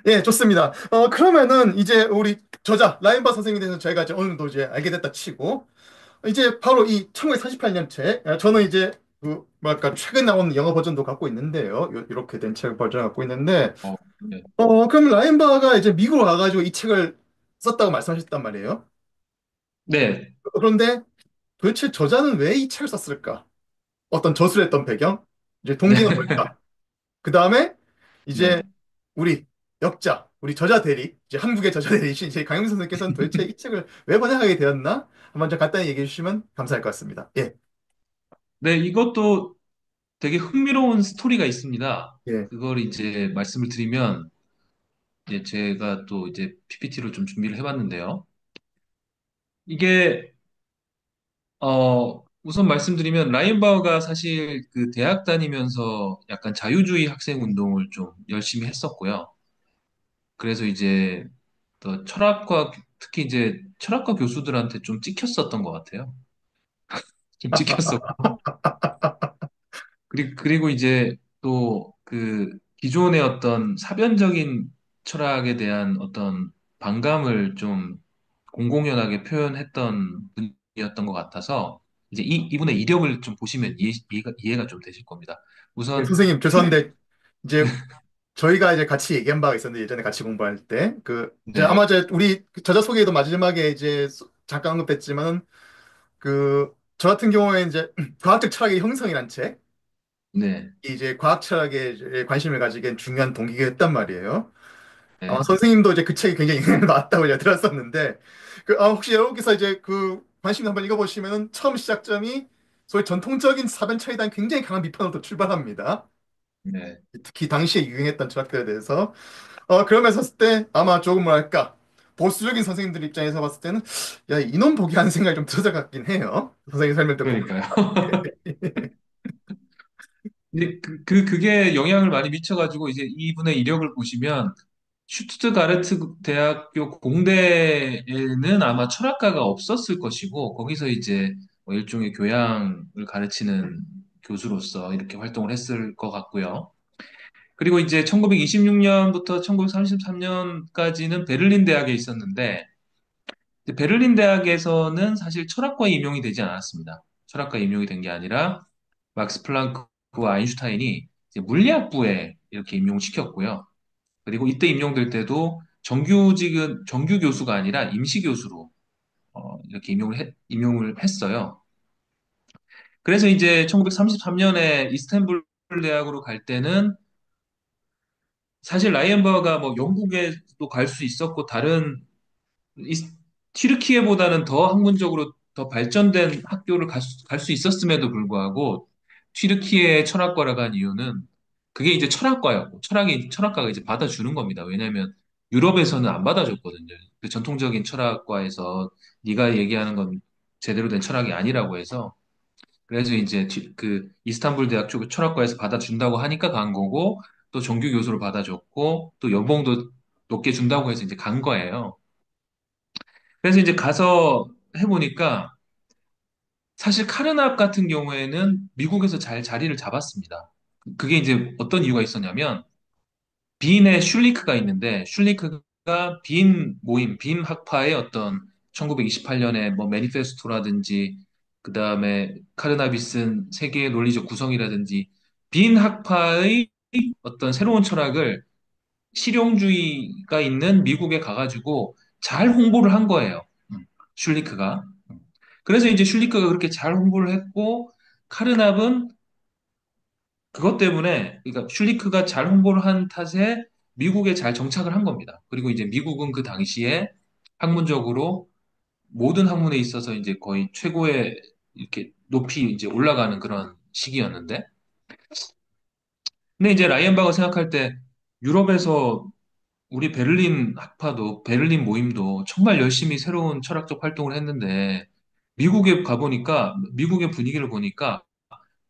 예, 좋습니다. 그러면은 이제 우리 저자 라인바 선생님에 대해서 저희가 이제 어느 정도 이제 알게 됐다 치고 이제 바로 이 1948년 책, 저는 이제 그 뭐랄까 최근 나온 영어 버전도 갖고 있는데요. 이렇게 된 책 버전 갖고 있는데 네. 그럼 라인바가 이제 미국으로 가가지고 이 책을 썼다고 말씀하셨단 말이에요. 네, 그런데 도대체 저자는 왜 이 책을 썼을까? 어떤 저술했던 배경? 이제 네, 동기는 뭘까? 그 다음에 이제 네. 우리 역자, 우리 저자 대리, 이제 한국의 저자 대리이신 이제 강영 선생님께서는 도대체 이 책을 왜 번역하게 되었나? 한번 좀 간단히 얘기해 주시면 감사할 것 같습니다. 예, 네, 이것도 되게 흥미로운 스토리가 있습니다. 예. 그걸 이제 말씀을 드리면, 이제 제가 또 이제 PPT로 좀 준비를 해봤는데요. 이게, 우선 말씀드리면, 라이언바우가 사실 그 대학 다니면서 약간 자유주의 학생 운동을 좀 열심히 했었고요. 그래서 이제 또 철학과, 특히 이제 철학과 교수들한테 좀 찍혔었던 것 같아요. 좀 찍혔었고. 그리고 이제 또 그 기존의 어떤 사변적인 철학에 대한 어떤 반감을 좀 공공연하게 표현했던 분이었던 것 같아서 이제 이분의 이력을 좀 보시면 이해가 좀 되실 겁니다. 예, 우선 선생님 힐, 죄송한데 이제 저희가 이제 같이 얘기한 바가 있었는데 예전에 같이 공부할 때 이제 네, 아마 이제 우리 저자 소개에도 마지막에 이제 잠깐 언급했지만은 저 같은 경우에 이제 과학적 철학의 형성이란 책, 네, 이제 과학 철학에 이제 관심을 가지게 된 중요한 동기가 였단 말이에요. 아마 네, 선생님도 이제 그 책이 굉장히 영향을 받았다고 제가 들었었는데, 혹시 여러분께서 이제 그 관심 한번 읽어보시면은 처음 시작점이 소위 전통적인 사변철에 대한 굉장히 강한 비판으로부터 출발합니다. 네. 특히 당시에 유행했던 철학들에 대해서. 그러면서 봤을 때 아마 조금 뭐랄까, 보수적인 선생님들 입장에서 봤을 때는, 야, 이놈 보기 하는 생각이 좀 들어서 같긴 해요. 선생님 설명 듣고 그러니까요. 보니까. 근데 그게 영향을 많이 미쳐가지고 이제 이분의 이력을 보시면 슈투트가르트 대학교 공대에는 아마 철학과가 없었을 것이고 거기서 이제 뭐 일종의 교양을 가르치는 교수로서 이렇게 활동을 했을 것 같고요. 그리고 이제 1926년부터 1933년까지는 베를린 대학에 있었는데 이제 베를린 대학에서는 사실 철학과에 임용이 되지 않았습니다. 철학과에 임용이 된 게 아니라 막스 플랑크와 아인슈타인이 이제 물리학부에 이렇게 임용시켰고요. 그리고 이때 임용될 때도 정규직은 정규 교수가 아니라 임시 교수로 이렇게 임용을 했어요. 그래서 이제 1933년에 이스탄불 대학으로 갈 때는 사실 라이언버가 뭐 영국에도 갈 수 있었고 다른 이- 튀르키예보다는 더 학문적으로 더 발전된 학교를 갈 수 있었음에도 불구하고 튀르키예 철학과를 간 이유는 그게 이제 철학과였고 철학과가 이제 받아주는 겁니다. 왜냐하면 유럽에서는 안 받아줬거든요. 그 전통적인 철학과에서 네가 얘기하는 건 제대로 된 철학이 아니라고 해서 그래서 이제 그 이스탄불 대학 쪽 철학과에서 받아준다고 하니까 간 거고 또 정규 교수를 받아줬고 또 연봉도 높게 준다고 해서 이제 간 거예요. 그래서 이제 가서 해보니까 사실 카르납 같은 경우에는 미국에서 잘 자리를 잡았습니다. 그게 이제 어떤 이유가 있었냐면 빈의 슐리크가 있는데 슐리크가 빈 모임, 빈 학파의 어떤 1928년에 뭐 매니페스토라든지 그 다음에 카르나비 쓴 세계의 논리적 구성이라든지 빈 학파의 어떤 새로운 철학을 실용주의가 있는 미국에 가가지고 잘 홍보를 한 거예요. 슐리크가. 그래서 이제 슐리크가 그렇게 잘 홍보를 했고 카르납은 그것 때문에 그러니까 슐리크가 잘 홍보를 한 탓에 미국에 잘 정착을 한 겁니다. 그리고 이제 미국은 그 당시에 학문적으로 모든 학문에 있어서 이제 거의 최고의 이렇게 높이 이제 올라가는 그런 시기였는데 근데 이제 라이언바가 생각할 때 유럽에서 우리 베를린 학파도 베를린 모임도 정말 열심히 새로운 철학적 활동을 했는데 미국에 가보니까 미국의 분위기를 보니까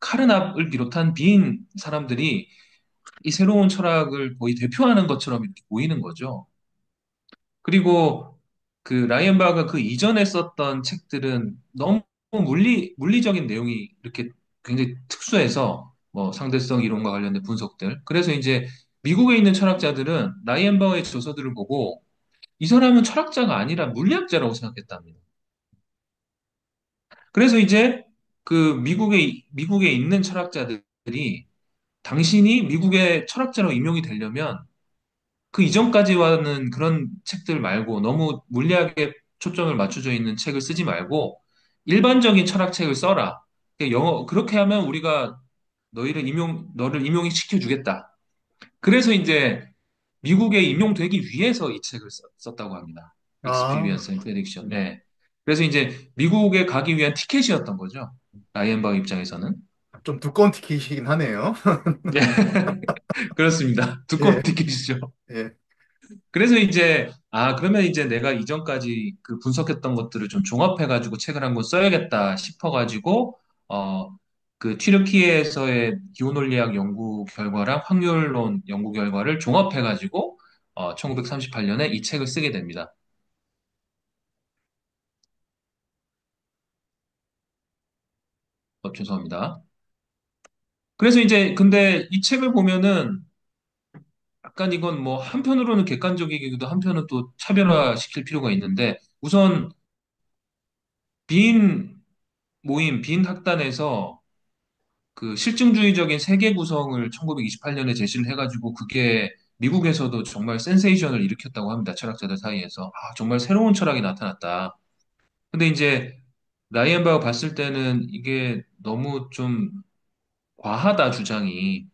카르납을 비롯한 빈 사람들이 이 새로운 철학을 거의 대표하는 것처럼 이렇게 보이는 거죠. 그리고 그 라이언바가 그 이전에 썼던 책들은 너무 물리적인 내용이 이렇게 굉장히 특수해서 뭐 상대성 이론과 관련된 분석들. 그래서 이제 미국에 있는 철학자들은 나이엔바흐의 저서들을 보고 이 사람은 철학자가 아니라 물리학자라고 생각했답니다. 그래서 이제 그 미국에 있는 철학자들이 당신이 미국의 철학자로 임용이 되려면 그 이전까지와는 그런 책들 말고 너무 물리학에 초점을 맞춰져 있는 책을 쓰지 말고 일반적인 철학책을 써라. 그렇게 하면 우리가 너를 임용이 시켜주겠다. 그래서 이제 미국에 임용되기 위해서 이 책을 썼다고 합니다. 아, Experience and Prediction. 네. 그래서 이제 미국에 가기 위한 티켓이었던 거죠. 라이언바우 입장에서는. 좀 두꺼운 티켓이긴 하네요. 네. 그렇습니다. 두꺼운 예, 티켓이죠. 예. 그래서 이제, 그러면 이제 내가 이전까지 그 분석했던 것들을 좀 종합해가지고 책을 한 권 써야겠다 싶어가지고, 어, 그 튀르키예에서의 기후논리학 연구 결과랑 확률론 연구 결과를 종합해가지고, 1938년에 이 책을 쓰게 됩니다. 죄송합니다. 그래서 이제, 근데 이 책을 보면은, 약간 이건 뭐 한편으로는 객관적이기도 한편은 또 차별화시킬 필요가 있는데, 우선 빈 빈 학단에서 그 실증주의적인 세계 구성을 1928년에 제시를 해가지고 그게 미국에서도 정말 센세이션을 일으켰다고 합니다. 철학자들 사이에서. 정말 새로운 철학이 나타났다. 근데 이제 라이언바가 봤을 때는 이게 너무 좀 과하다, 주장이.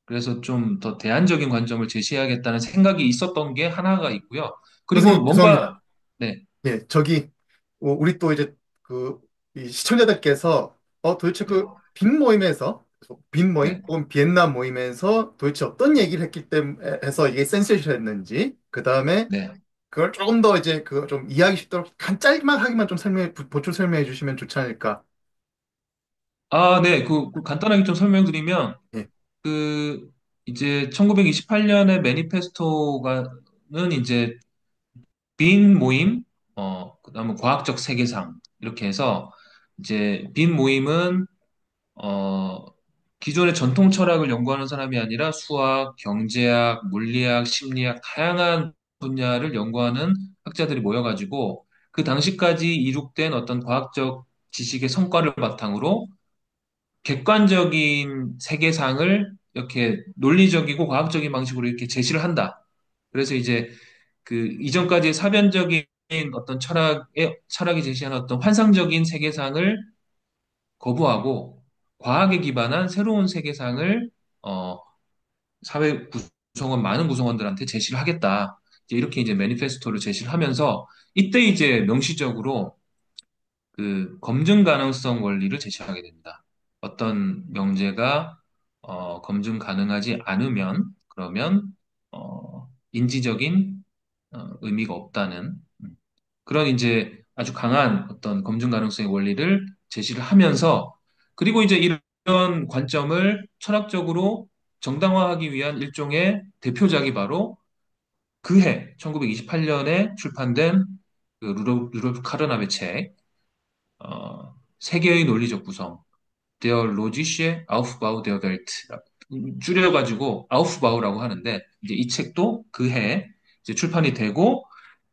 그래서 좀 더 대안적인 관점을 제시해야겠다는 생각이 있었던 게 하나가 있고요. 그리고 선생님, 뭔가, 죄송합니다. 네, 예, 저기, 우리 또 이제 그, 이 시청자들께서, 도대체 네, 그, 빈 모임에서, 빈 모임, 네, 혹은 비엔나 모임에서 도대체 어떤 얘기를 했기 때문에 해서 이게 센세이션했는지, 그 다음에 네. 그걸 조금 더 이제 그 좀 이해하기 쉽도록 짤막하게만 좀 보충 설명해 주시면 좋지 않을까. 네, 그 간단하게 좀 설명드리면, 예, 그 이제 1928년의 매니페스토가는 이제 빈 모임, 그다음에 과학적 세계상 이렇게 해서 이제 빈 모임은 어, 기존의 전통 철학을 연구하는 사람이 아니라 수학, 경제학, 물리학, 심리학 다양한 분야를 연구하는 학자들이 모여가지고 그 당시까지 이룩된 어떤 과학적 지식의 성과를 바탕으로 객관적인 세계상을 이렇게 논리적이고 과학적인 방식으로 이렇게 제시를 한다. 그래서 이제 그 이전까지의 사변적인 어떤 철학이 제시하는 어떤 환상적인 세계상을 거부하고 과학에 기반한 새로운 세계상을 어, 사회 많은 구성원들한테 제시를 하겠다. 이제 이렇게 이제 매니페스토를 제시를 하면서 이때 이제 명시적으로 그 검증 가능성 원리를 제시하게 됩니다. 어떤 명제가 검증 가능하지 않으면 그러면 인지적인 의미가 없다는 그런 이제 아주 강한 어떤 검증 가능성의 원리를 제시를 하면서 그리고 이제 이런 관점을 철학적으로 정당화하기 위한 일종의 대표작이 바로 그해 1928년에 출판된 그 루돌프 카르나베 책 세계의 논리적 구성, Der logische Aufbau der Welt. 줄여가지고 아우프바우라고 하는데 이제 이 책도 그 해 이제 출판이 되고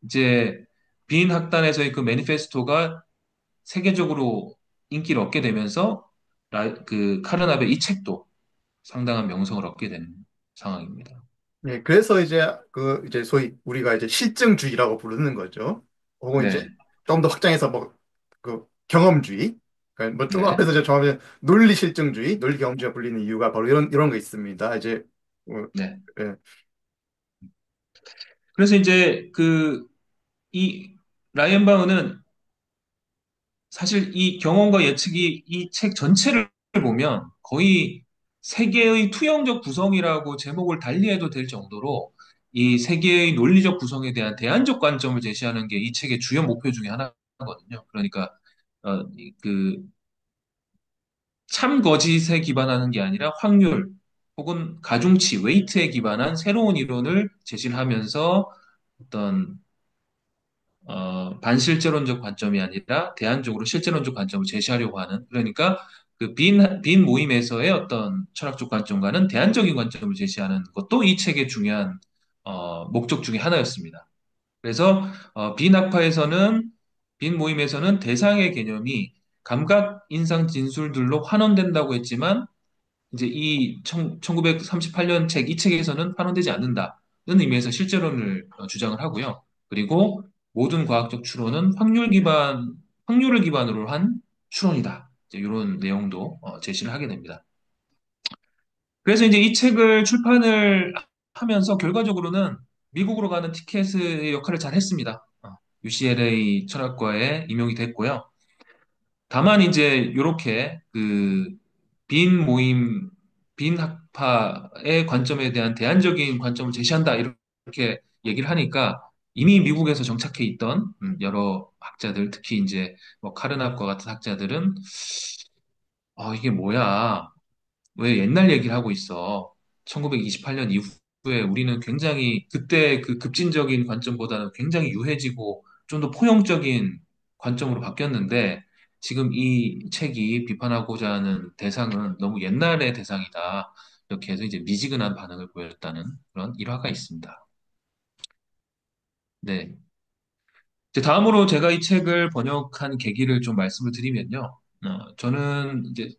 이제 빈 학단에서의 그 매니페스토가 세계적으로 인기를 얻게 되면서 그 카르나베 이 책도 상당한 명성을 얻게 되는 상황입니다. 예, 그래서 이제 소위 우리가 이제 실증주의라고 부르는 거죠. 혹은 이제 네, 조금 더 확장해서 뭐 그 경험주의, 그러니까 뭐 좀 네, 앞에서 이제 정하면 논리 실증주의, 논리 경험주의가 불리는 이유가 바로 이런 거 있습니다. 네. 예, 그래서 이제 이 라이언 바우는 사실 이 경험과 예측이 이 책 전체를 보면 거의 세계의 투영적 구성이라고 제목을 달리해도 될 정도로 이 세계의 논리적 구성에 대한 대안적 관점을 제시하는 게 이 책의 주요 목표 중에 하나거든요. 그러니까 그 참거짓에 기반하는 게 아니라 확률 혹은 가중치, 웨이트에 기반한 새로운 이론을 제시를 하면서 어떤 반실제론적 관점이 아니라 대안적으로 실제론적 관점을 제시하려고 하는 그러니까 빈 모임에서의 어떤 철학적 관점과는 대안적인 관점을 제시하는 것도 이 책의 중요한 목적 중에 하나였습니다. 그래서 빈 모임에서는 대상의 개념이 감각 인상 진술들로 환원된다고 했지만 이제 이 1938년 책 이 책에서는 환원되지 않는다는 의미에서 실제론을 주장을 하고요. 그리고 모든 과학적 추론은 확률을 기반으로 한 추론이다. 이제 이런 내용도 제시를 하게 됩니다. 그래서 이제 이 책을 출판을 하면서 결과적으로는 미국으로 가는 티켓의 역할을 잘 했습니다. UCLA 철학과에 임용이 됐고요. 다만 이제 이렇게 빈 모임, 빈 학파의 관점에 대한 대안적인 관점을 제시한다 이렇게 얘기를 하니까 이미 미국에서 정착해 있던 여러 학자들, 특히 이제 뭐 카르납과 같은 학자들은 이게 뭐야? 왜 옛날 얘기를 하고 있어? 1928년 이후에 우리는 굉장히 그때 그 급진적인 관점보다는 굉장히 유해지고 좀 더 포용적인 관점으로 바뀌었는데 지금 이 책이 비판하고자 하는 대상은 너무 옛날의 대상이다. 이렇게 해서 이제 미지근한 반응을 보였다는 그런 일화가 있습니다. 네. 이제 다음으로 제가 이 책을 번역한 계기를 좀 말씀을 드리면요. 저는 이제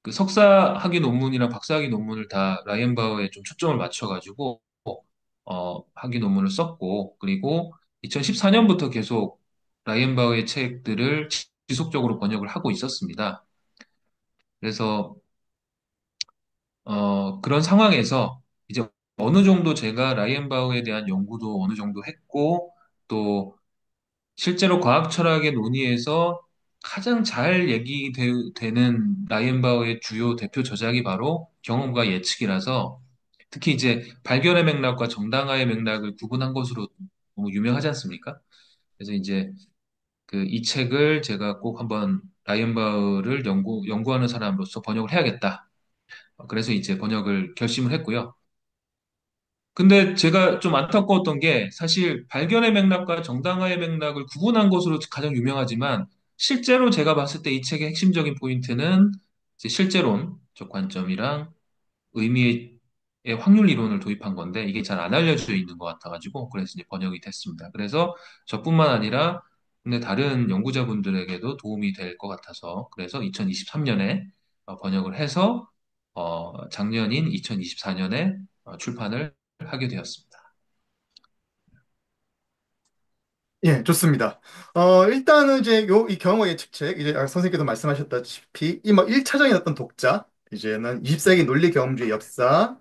그 석사 학위 논문이랑 박사 학위 논문을 다 라이언바우에 좀 초점을 맞춰가지고 학위 논문을 썼고 그리고 2014년부터 계속 라이언바우의 책들을 지속적으로 번역을 하고 있었습니다. 그래서 그런 상황에서 이제 어느 정도 제가 라이언바우에 대한 연구도 어느 정도 했고 또 실제로 과학 철학의 논의에서 가장 잘 얘기되는 라이언바우의 주요 대표 저작이 바로 경험과 예측이라서 특히 이제 발견의 맥락과 정당화의 맥락을 구분한 것으로 너무 유명하지 않습니까? 그래서 이제 이 책을 제가 꼭 한번 라이언바우를 연구하는 사람으로서 번역을 해야겠다. 그래서 이제 번역을 결심을 했고요. 근데 제가 좀 안타까웠던 게 사실 발견의 맥락과 정당화의 맥락을 구분한 것으로 가장 유명하지만 실제로 제가 봤을 때 이 책의 핵심적인 포인트는 이제 실제론적 관점이랑 의미의 확률 이론을 도입한 건데 이게 잘 안 알려져 있는 것 같아가지고 그래서 이제 번역이 됐습니다. 그래서 저뿐만 아니라 근데 다른 연구자분들에게도 도움이 될 것 같아서 그래서 2023년에 번역을 해서 작년인 2024년에 출판을 하게 되었습니다. 예, 좋습니다. 일단은 이제 이 경험과 예측책, 이제 선생님께서 말씀하셨다시피, 이 뭐 1차적인 어떤 독자, 이제는 20세기 논리 경험주의 역사,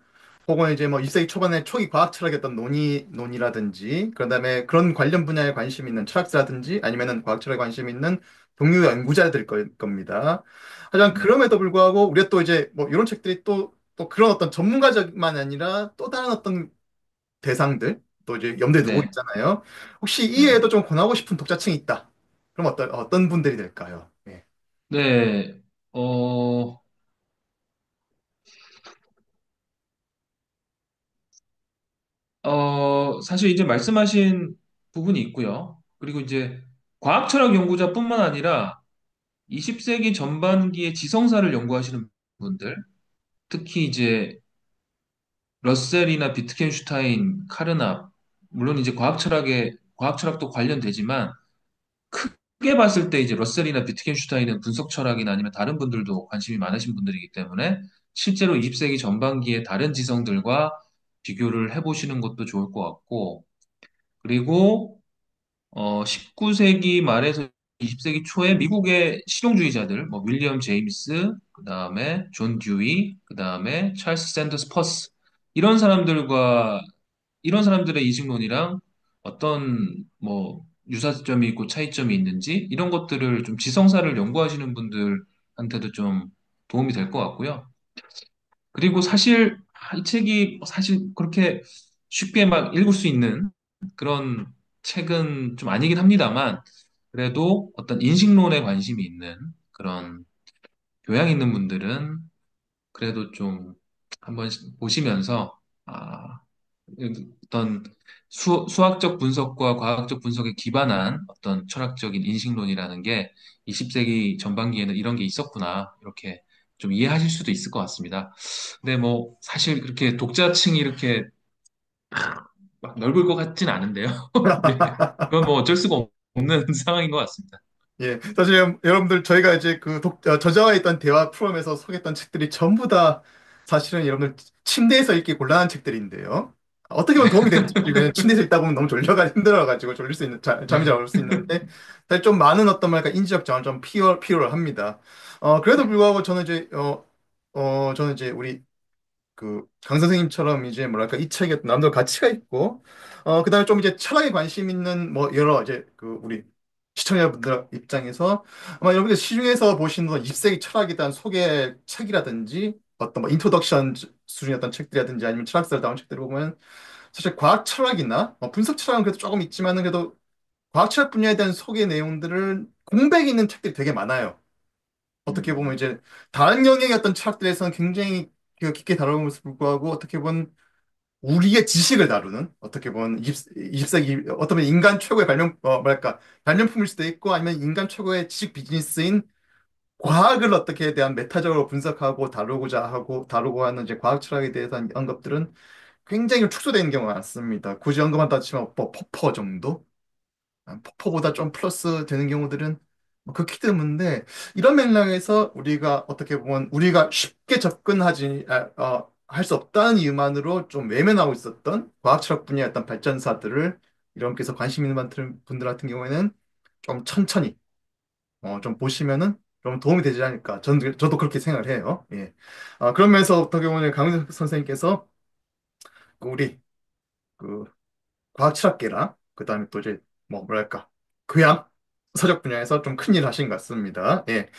혹은 이제 뭐 20세기 초반의 초기 과학 철학의 어떤 논의라든지, 그런 다음에 그런 관련 분야에 관심 있는 철학자라든지, 아니면은 과학 철학에 관심 있는 동료 연구자들 겁니다. 하지만 네, 그럼에도 불구하고, 우리가 또 이제 뭐 이런 책들이 또 그런 어떤 전문가적만 아니라 또 다른 어떤 대상들 또 이제 염두에 두고 네, 있잖아요. 혹시 네. 이외에도 좀 권하고 싶은 독자층이 있다. 그럼 어떤 분들이 될까요? 예. 네, 어, 사실 이제 말씀하신 부분이 있고요. 그리고 이제 과학철학 연구자뿐만 아니라 20세기 전반기의 지성사를 연구하시는 분들, 특히 이제 러셀이나 비트겐슈타인, 카르납, 물론 이제 과학철학도 관련되지만 크게 봤을 때 이제 러셀이나 비트겐슈타인은 분석 철학이나 아니면 다른 분들도 관심이 많으신 분들이기 때문에 실제로 20세기 전반기의 다른 지성들과 비교를 해보시는 것도 좋을 것 같고, 그리고 19세기 말에서 20세기 초에 미국의 실용주의자들, 뭐 윌리엄 제임스, 그 다음에 존 듀이, 그 다음에 찰스 샌더스 퍼스 이런 사람들과 이런 사람들의 이직론이랑 어떤 뭐 유사점이 있고 차이점이 있는지 이런 것들을 좀 지성사를 연구하시는 분들한테도 좀 도움이 될 것 같고요. 그리고 사실 이 책이 사실 그렇게 쉽게 막 읽을 수 있는 그런 책은 좀 아니긴 합니다만 그래도 어떤 인식론에 관심이 있는 그런 교양 있는 분들은 그래도 좀 한번 보시면서 어떤 수학적 분석과 과학적 분석에 기반한 어떤 철학적인 인식론이라는 게 20세기 전반기에는 이런 게 있었구나. 이렇게 좀 이해하실 수도 있을 것 같습니다. 근데 뭐 사실 그렇게 독자층이 이렇게 막 넓을 것 같진 않은데요. 네. 그건 뭐 어쩔 수가 없는 상황인 것 같습니다. 예, 사실 여러분들 저희가 이제 저자와 있던 대화 프로그램에서 소개했던 책들이 전부 다 사실은 여러분들 침대에서 읽기 곤란한 책들인데요. 어떻게 보면 도움이 되는 책이면 침대에서 읽다 보면 너무 졸려가 힘들어가지고 졸릴 수 있는 잠이 잘 올 수 있는데 사실 좀 많은 어떤 말까 인지적 자원을 좀 필요합니다. 그래도 네. 불구하고 저는 이제 우리 강 선생님처럼 이제 뭐랄까 이 책에 남들 가치가 있고 그다음에 좀 이제 철학에 관심 있는 뭐 여러 이제 우리 시청자분들 입장에서 아마 여러분들 시중에서 보시는 20세기 철학에 대한 소개 책이라든지 어떤 뭐 인트로덕션 수준의 어떤 책들이라든지 아니면 철학서를 다룬 책들을 보면 사실 과학 철학이나 분석 철학은 그래도 조금 있지만은 그래도 과학 철학 분야에 대한 소개 내용들을 공백이 있는 책들이 되게 많아요. 어떻게 보면 음, 이제 다른 영역의 어떤 철학들에서는 굉장히 깊게 다루면서 불구하고 어떻게 보면 우리의 지식을 다루는 어떻게 보면 20세기 어떻게 보면 인간 최고의 뭐랄까 발명품일 수도 있고 아니면 인간 최고의 지식 비즈니스인 과학을 어떻게 대한 메타적으로 분석하고 다루고 하는 이제 과학 철학에 대해서 언급들은 굉장히 축소되는 경우가 많습니다. 굳이 언급한다 치면 뭐 퍼퍼 정도? 퍼포보다 좀 플러스 되는 경우들은 뭐 극히 드문데 이런 맥락에서 우리가 어떻게 보면 우리가 쉽게 할 수 없다는 이유만으로 좀 외면하고 있었던 과학철학 분야의 어떤 발전사들을 이런께서 관심 있는 분들 같은 경우에는 좀 천천히 좀 보시면은 좀 도움이 되지 않을까. 저도 그렇게 생각을 해요. 예. 그런 면에서 어떻게 보면 강윤 선생님께서 우리 그 과학철학계랑 그다음에 또 이제 뭐 뭐랄까 교양 서적 분야에서 좀 큰일 하신 것 같습니다. 예.